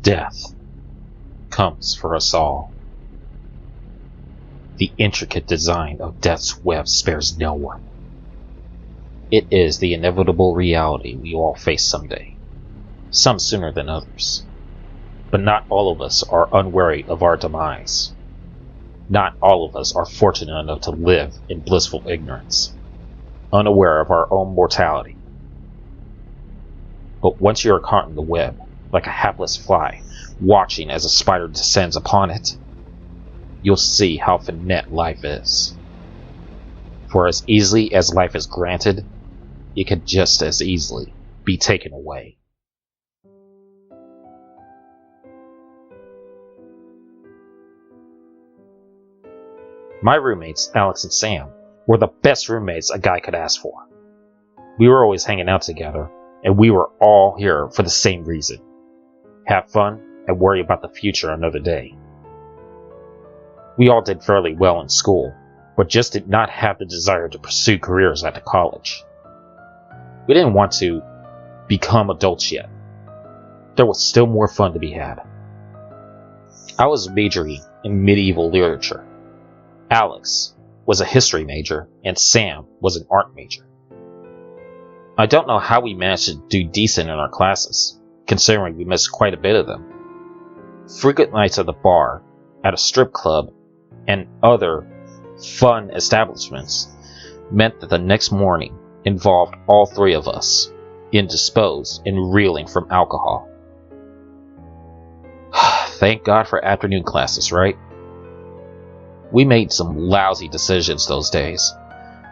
Death comes for us all. The intricate design of death's web spares no one. It is the inevitable reality we all face someday, some sooner than others. But not all of us are unwary of our demise. Not all of us are fortunate enough to live in blissful ignorance, unaware of our own mortality. But once you are caught in the web, like a hapless fly, watching as a spider descends upon it, you'll see how finite life is. For as easily as life is granted, it could just as easily be taken away. My roommates, Alex and Sam, were the best roommates a guy could ask for. We were always hanging out together, and we were all here for the same reason: have fun and worry about the future another day. We all did fairly well in school, but just did not have the desire to pursue careers after college. We didn't want to become adults yet. There was still more fun to be had. I was majoring in medieval literature. Alex was a history major, and Sam was an art major. I don't know how we managed to do decent in our classes, considering we missed quite a bit of them. Frequent nights at the bar, at a strip club, and other fun establishments meant that the next morning involved all three of us, indisposed and reeling from alcohol. Thank God for afternoon classes, right? We made some lousy decisions those days,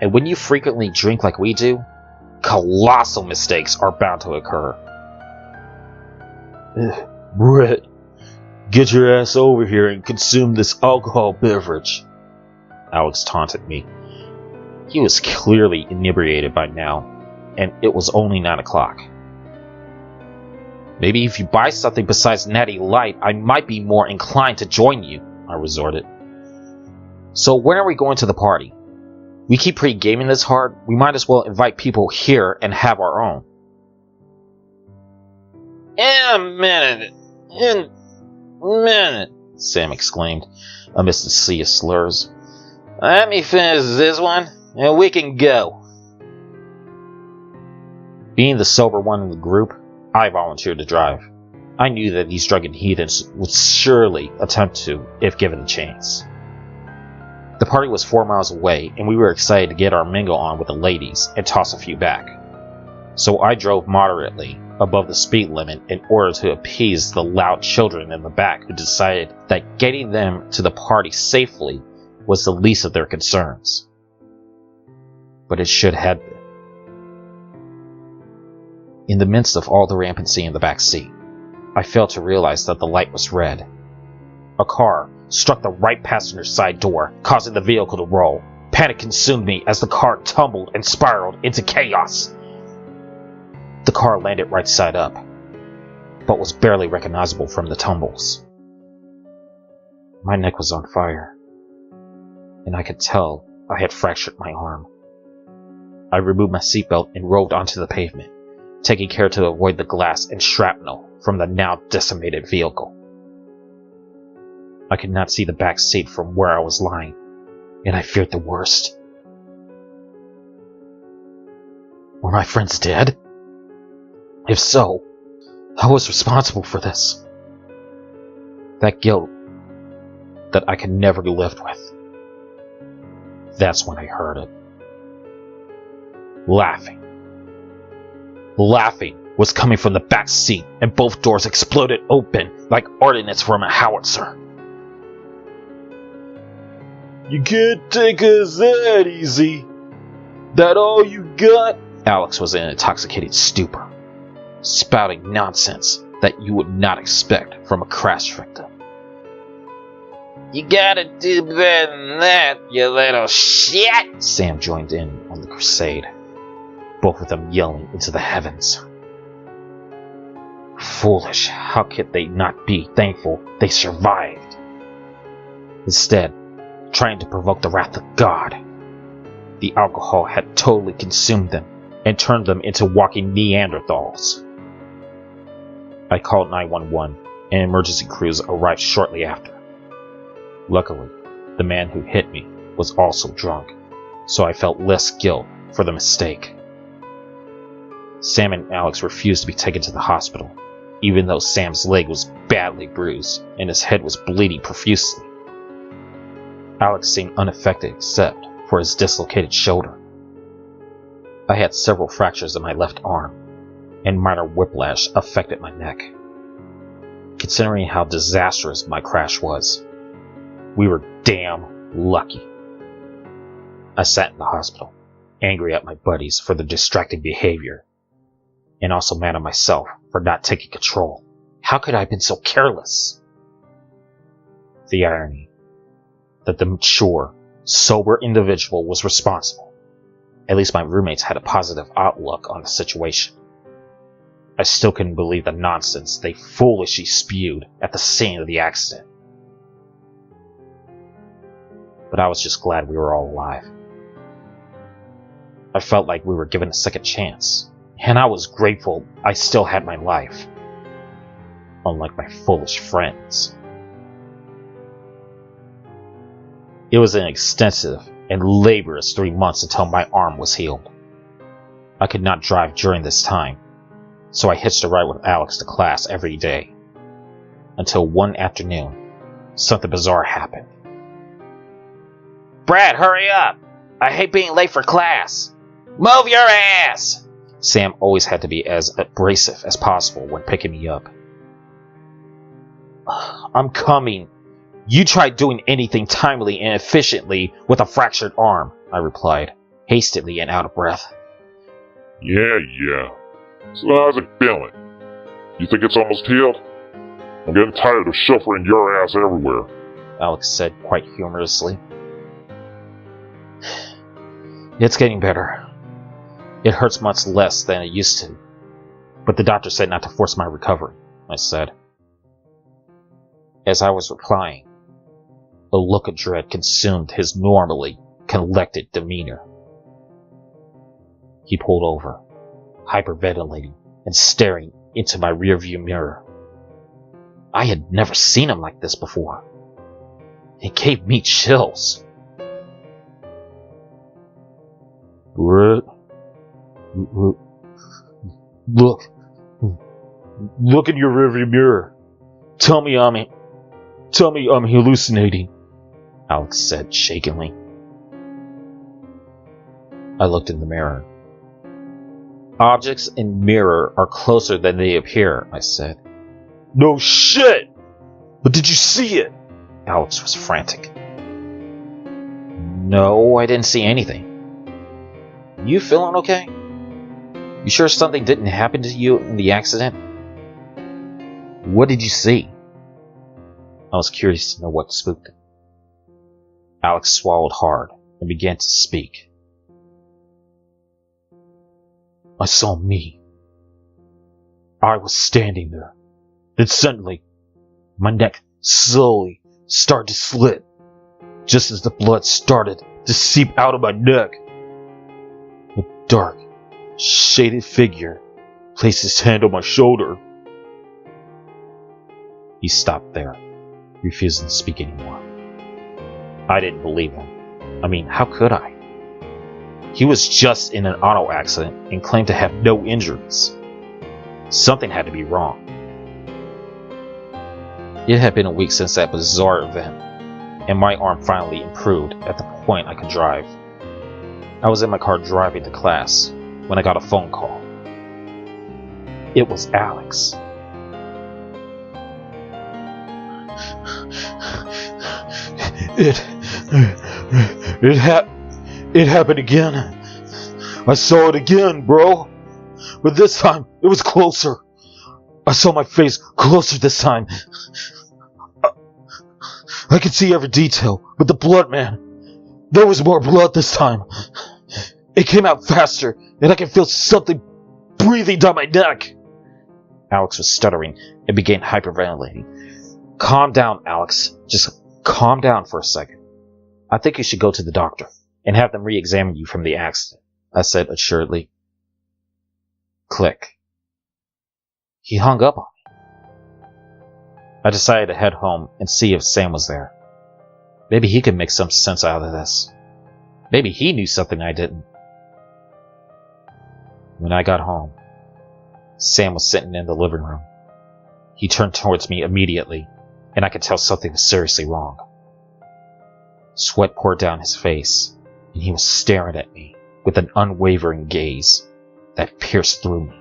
and when you frequently drink like we do, colossal mistakes are bound to occur. Brett, get your ass over here and consume this alcohol beverage, Alex taunted me. He was clearly inebriated by now, and it was only 9 o'clock. Maybe if you buy something besides Natty Light, I might be more inclined to join you, I resorted. So when are we going to the party? We keep pre-gaming this hard, we might as well invite people here and have our own. In a minute, Sam exclaimed, amidst the sea of slurs. Let me finish this one, and we can go. Being the sober one in the group, I volunteered to drive. I knew that these drunken heathens would surely attempt to, if given the chance. The party was 4 miles away, and we were excited to get our mingle on with the ladies and toss a few back. So I drove moderately above the speed limit in order to appease the loud children in the back who decided that getting them to the party safely was the least of their concerns. But it should have been. In the midst of all the rampancy in the back seat, I failed to realize that the light was red. A car struck the right passenger side door, causing the vehicle to roll. Panic consumed me as the car tumbled and spiraled into chaos. The car landed right side up, but was barely recognizable from the tumbles. My neck was on fire, and I could tell I had fractured my arm. I removed my seatbelt and rolled onto the pavement, taking care to avoid the glass and shrapnel from the now decimated vehicle. I could not see the back seat from where I was lying, and I feared the worst. Were my friends dead? If so, I was responsible for this. That guilt that I could never be left with. That's when I heard it. Laughing. Laughing was coming from the back seat, and both doors exploded open like ordnance from a howitzer. You can't take us that easy. That all you got? Alex was in an intoxicated stupor, spouting nonsense that you would not expect from a crash victim. You gotta do better than that, you little shit! Sam joined in on the crusade, both of them yelling into the heavens. Foolish, how could they not be thankful they survived? Instead, trying to provoke the wrath of God, the alcohol had totally consumed them and turned them into walking Neanderthals. I called 911 and emergency crews arrived shortly after. Luckily, the man who hit me was also drunk, so I felt less guilt for the mistake. Sam and Alex refused to be taken to the hospital, even though Sam's leg was badly bruised and his head was bleeding profusely. Alex seemed unaffected except for his dislocated shoulder. I had several fractures in my left arm, and minor whiplash affected my neck. Considering how disastrous my crash was, we were damn lucky. I sat in the hospital, angry at my buddies for their distracting behavior, and also mad at myself for not taking control. How could I have been so careless? The irony that the mature, sober individual was responsible. At least my roommates had a positive outlook on the situation. I still couldn't believe the nonsense they foolishly spewed at the scene of the accident. But I was just glad we were all alive. I felt like we were given a second chance, and I was grateful I still had my life, unlike my foolish friends. It was an extensive and laborious 3 months until my arm was healed. I could not drive during this time, so I hitched a ride with Alex to class every day. Until one afternoon, something bizarre happened. "Brad, hurry up! I hate being late for class! Move your ass!" Sam always had to be as abrasive as possible when picking me up. "I'm coming. You tried doing anything timely and efficiently with a fractured arm," I replied, hastily and out of breath. Yeah. So how's it feeling? You think it's almost healed? I'm getting tired of chauffeuring your ass everywhere," Alex said quite humorously. "It's getting better. It hurts much less than it used to, but the doctor said not to force my recovery," I said. As I was replying, a look of dread consumed his normally collected demeanor. He pulled over, hyperventilating and staring into my rearview mirror. I had never seen him like this before. It gave me chills. "Brett, look in your rearview mirror. Tell me I'm hallucinating," Alex said shakingly. I looked in the mirror. "Objects in mirror are closer than they appear," I said. "No shit! But did you see it?" Alex was frantic. "No, I didn't see anything. You feeling okay? You sure something didn't happen to you in the accident? What did you see?" I was curious to know what spooked him. Alex swallowed hard and began to speak. "I saw me. I was standing there. Then suddenly, my neck slowly started to slit, just as the blood started to seep out of my neck. A dark, shaded figure placed his hand on my shoulder." He stopped there, refusing to speak anymore. I didn't believe him. I mean, how could I? He was just in an auto accident and claimed to have no injuries. Something had to be wrong. It had been a week since that bizarre event, and my arm finally improved at the point I could drive. I was in my car driving to class when I got a phone call. It was Alex. It happened again. I saw it again, bro. But this time, it was closer. I saw my face closer this time. I could see every detail, but the blood, man. There was more blood this time. It came out faster, and I could feel something breathing down my neck. Alex was stuttering and began hyperventilating. "Calm down, Alex. Just calm down for a second. I think you should go to the doctor and have them re-examine you from the accident," I said assuredly. Click. He hung up on me. I decided to head home and see if Sam was there. Maybe he could make some sense out of this. Maybe he knew something I didn't. When I got home, Sam was sitting in the living room. He turned towards me immediately, and I could tell something was seriously wrong. Sweat poured down his face, and he was staring at me with an unwavering gaze that pierced through me.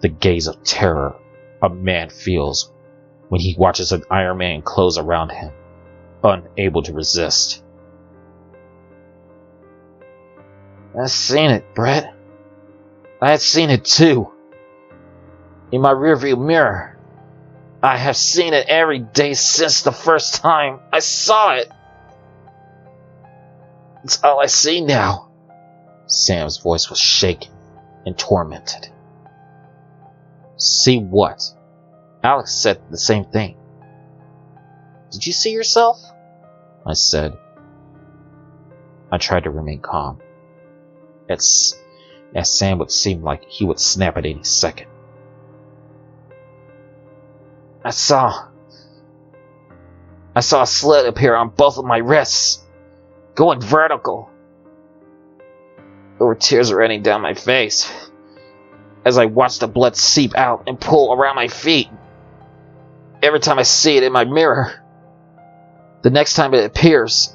The gaze of terror a man feels when he watches an Iron Man close around him, unable to resist. I've seen it, Brett. I had seen it too. In my rearview mirror. I have seen it every day since the first time I saw it. It's all I see now. Sam's voice was shaken and tormented. See what? Alex said the same thing. Did you see yourself? I said. I tried to remain calm. As Sam would seem like he would snap at any second. I saw a slit appear on both of my wrists, going vertical. There were tears running down my face as I watched the blood seep out and pool around my feet. Every time I see it in my mirror, the next time it appears,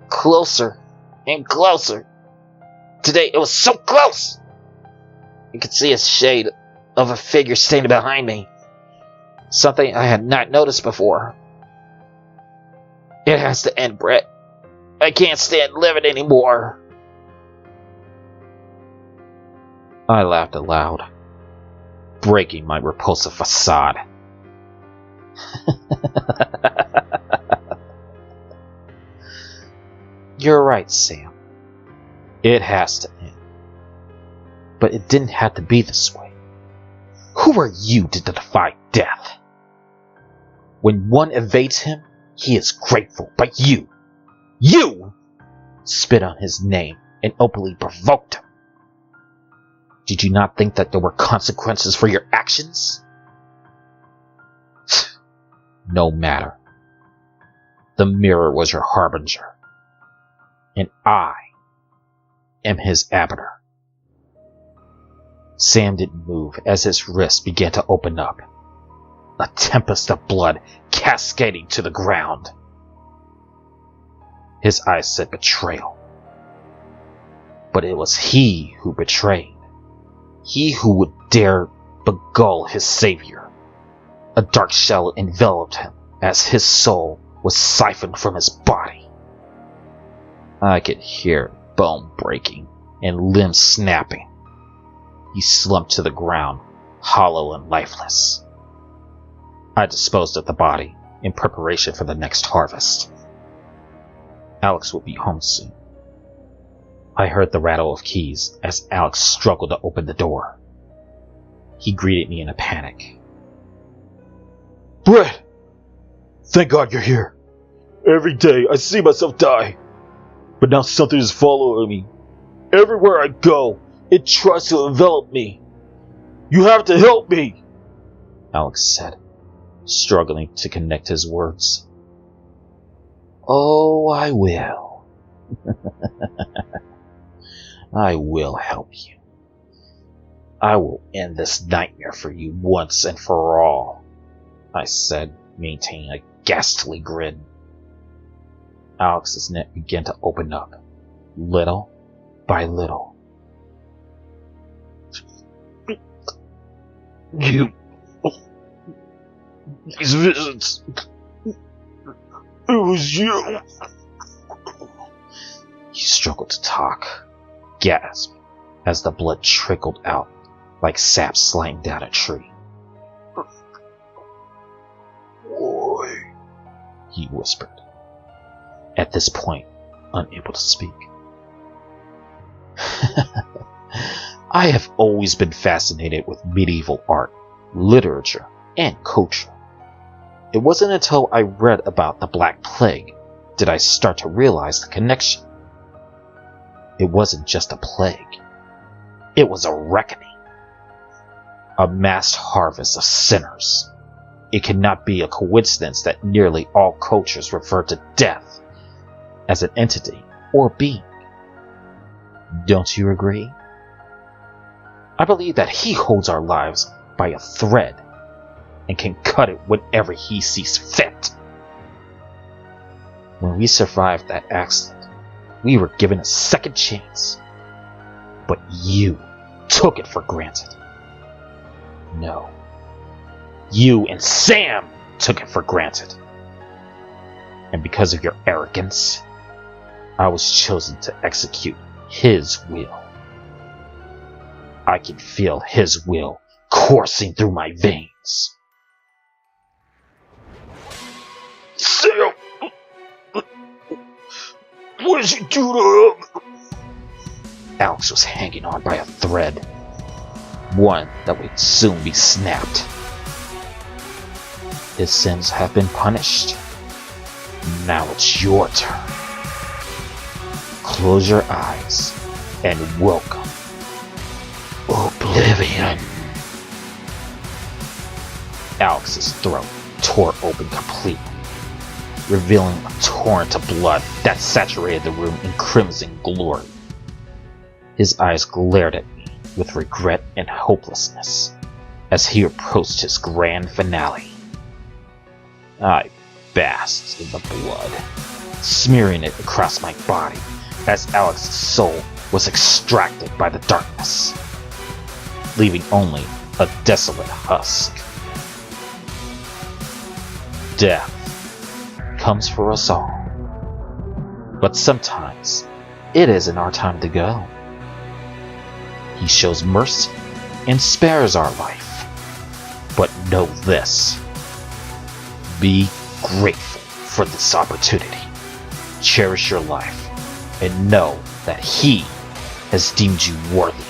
closer and closer. Today it was so close! You could see a shade of a figure standing behind me. Something I had not noticed before. It has to end, Brett. I can't stand living anymore. I laughed aloud, breaking my repulsive facade. You're right, Sam. It has to end. But it didn't have to be this way. Who are you to defy death? When one evades him, he is grateful, but you spit on his name and openly provoked him. Did you not think that there were consequences for your actions? No matter. The mirror was your harbinger, and I am his arbiter. Sam didn't move as his wrist began to open up, a tempest of blood cascading to the ground. His eyes said betrayal. But it was he who betrayed. He who would dare beguile his savior. A dark shell enveloped him as his soul was siphoned from his body. I could hear bone breaking and limbs snapping. He slumped to the ground, hollow and lifeless. I disposed of the body in preparation for the next harvest. Alex would be home soon. I heard the rattle of keys as Alex struggled to open the door. He greeted me in a panic. Brett! Thank God you're here. Every day I see myself die. But now something is following me. Everywhere I go, it tries to envelop me. You have to help me, Alex said, struggling to connect his words. Oh, I will. I will help you. I will end this nightmare for you once and for all, I said, maintaining a ghastly grin. Alex's neck began to open up, little by little. These visions. It was you. He struggled to talk, gasped as the blood trickled out like sap sliding down a tree. Boy, he whispered, at this point unable to speak. I have always been fascinated with medieval art, literature, and culture. It wasn't until I read about the Black Plague did I start to realize the connection. It wasn't just a plague. It was a reckoning. A massed harvest of sinners, it cannot be a coincidence that nearly all cultures refer to death as an entity or being. Don't you agree? I believe that he holds our lives by a thread and can cut it whenever he sees fit. When we survived that accident, we were given a second chance, but you took it for granted. No, you and Sam took it for granted. And because of your arrogance, I was chosen to execute his will. I can feel his will coursing through my veins. Sam! What did you do to him? Alex was hanging on by a thread, one that would soon be snapped. His sins have been punished. Now it's your turn. Close your eyes and welcome Oblivion. Alex's throat tore open completely, revealing a torrent of blood that saturated the room in crimson glory. His eyes glared at me with regret and hopelessness as he approached his grand finale. I basked in the blood, smearing it across my body as Alex's soul was extracted by the darkness, leaving only a desolate husk. Death comes for us all, but sometimes it isn't our time to go. He shows mercy and spares our life, but know this: be grateful for this opportunity. Cherish your life and know that he has deemed you worthy.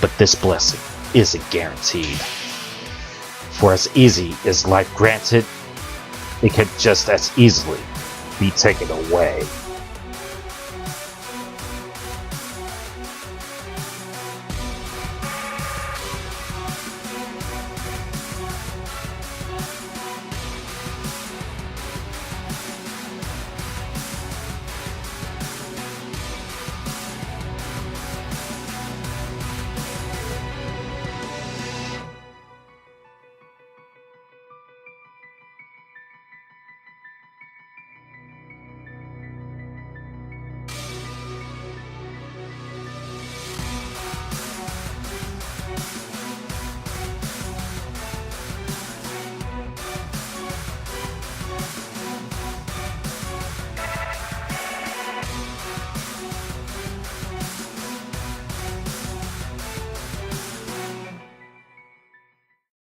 But this blessing isn't guaranteed. For as easy as life granted, it can just as easily be taken away.